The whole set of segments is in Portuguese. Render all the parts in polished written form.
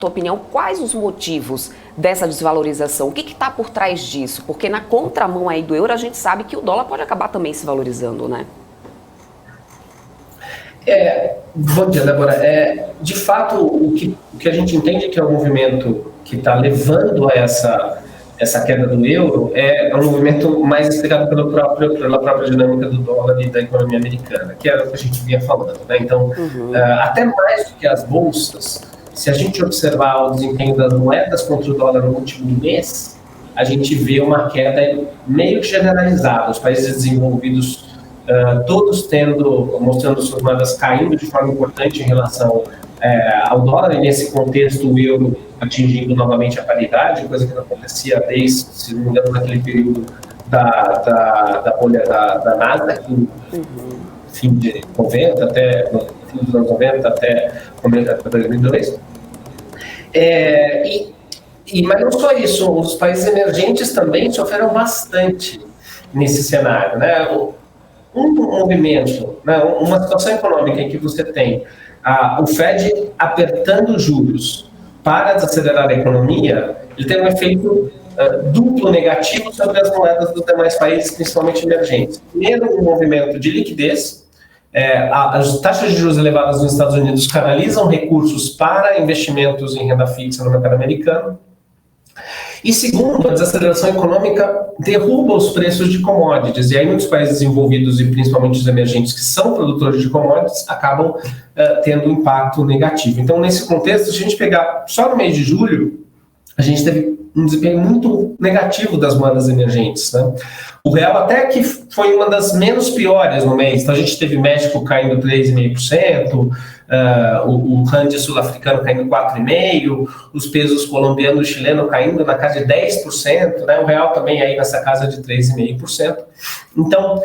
tua opinião, quais os motivos dessa desvalorização? O que está por trás disso? Porque na contramão aí do euro, a gente sabe que o dólar pode acabar também se valorizando, né? Bom dia, Débora. De fato, o que a gente entende que é o movimento que está levando a essa queda do euro é um movimento mais explicado pela própria dinâmica do dólar e da economia americana, que era o que a gente vinha falando, né? Então, até mais do que as bolsas, se a gente observar o desempenho das moedas contra o dólar no último mês, a gente vê uma queda meio que generalizada. Os países desenvolvidos todos mostrando suas moedas caindo de forma importante em relação ao dólar, e nesse contexto o euro atingindo novamente a paridade, coisa que não acontecia desde, se não me engano, naquele período da bolha da Nasdaq, no fim de 90, até no fim dos anos 90, até 2002. Mas não só isso, os países emergentes também sofreram bastante nesse cenário, né? Um movimento, né, uma situação econômica em que você tem o Fed apertando os juros para desacelerar a economia, ele tem um efeito duplo negativo sobre as moedas dos demais países, principalmente emergentes. Primeiro, um movimento de liquidez. As taxas de juros elevadas nos Estados Unidos canalizam recursos para investimentos em renda fixa no mercado americano. E segundo, a desaceleração econômica derruba os preços de commodities, e aí muitos países desenvolvidos, e principalmente os emergentes que são produtores de commodities, acabam tendo um impacto negativo. Então, nesse contexto, se a gente pegar só no mês de julho, a gente teve um desempenho muito negativo das moedas emergentes, né? O real até que foi uma das menos piores no mês. Então a gente teve México caindo 3,5%, o rand sul-africano caindo 4,5%, os pesos colombiano e chileno caindo na casa de 10%, né? O real também aí nessa casa de 3,5%. Então,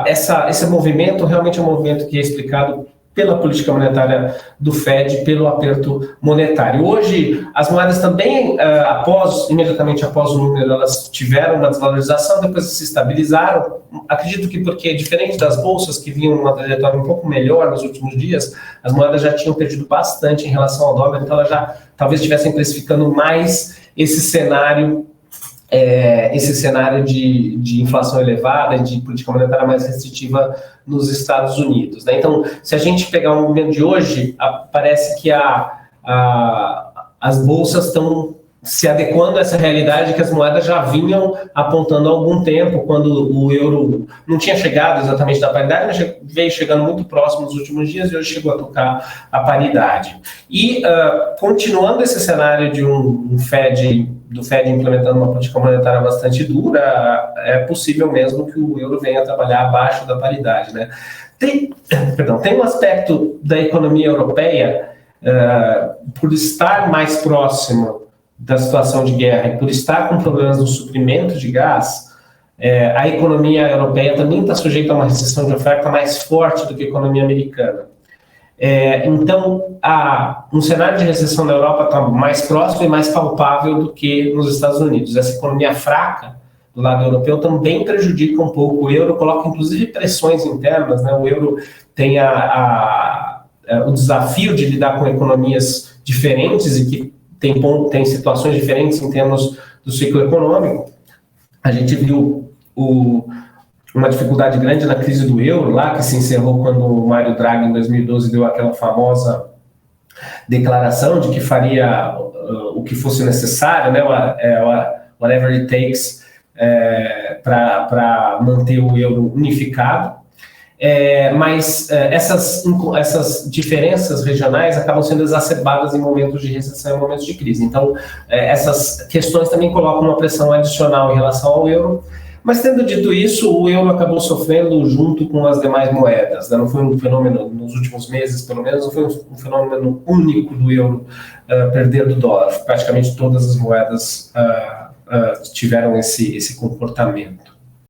esse movimento realmente é um movimento que é explicado pela política monetária do Fed, pelo aperto monetário. Hoje, as moedas também, imediatamente após o número, elas tiveram uma desvalorização, depois se estabilizaram. Acredito que porque, diferente das bolsas, que vinham numa trajetória um pouco melhor nos últimos dias, as moedas já tinham perdido bastante em relação ao dólar, então elas já talvez estivessem precificando mais esse cenário de inflação elevada, de política monetária mais restritiva nos Estados Unidos, né? Então, se a gente pegar o momento de hoje, parece que as bolsas estão se adequando a essa realidade que as moedas já vinham apontando há algum tempo, quando o euro não tinha chegado exatamente da paridade, mas veio chegando muito próximo nos últimos dias e hoje chegou a tocar a paridade. E continuando esse cenário de do Fed implementando uma política monetária bastante dura, é possível mesmo que o euro venha a trabalhar abaixo da paridade, né? Tem um aspecto da economia europeia, por estar mais próximo da situação de guerra e por estar com problemas no suprimento de gás, a economia europeia também está sujeita a uma recessão de oferta mais forte do que a economia americana. Então, um cenário de recessão na Europa está mais próximo e mais palpável do que nos Estados Unidos. Essa economia fraca do lado europeu também prejudica um pouco o euro, coloca inclusive pressões internas, né? O euro tem o desafio de lidar com economias diferentes e que tem situações diferentes em termos do ciclo econômico. A gente viu uma dificuldade grande na crise do euro, lá que se encerrou quando o Mário Draghi, em 2012, deu aquela famosa declaração de que faria o que fosse necessário, né, whatever it takes, para manter o euro unificado. Mas essas diferenças regionais acabam sendo exacerbadas em momentos de recessão e momentos de crise. Então, essas questões também colocam uma pressão adicional em relação ao euro. Mas, tendo dito isso, o euro acabou sofrendo junto com as demais moedas, né? Não foi um fenômeno, nos últimos meses, pelo menos, não foi um fenômeno único do euro perder do dólar. Praticamente todas as moedas tiveram esse comportamento.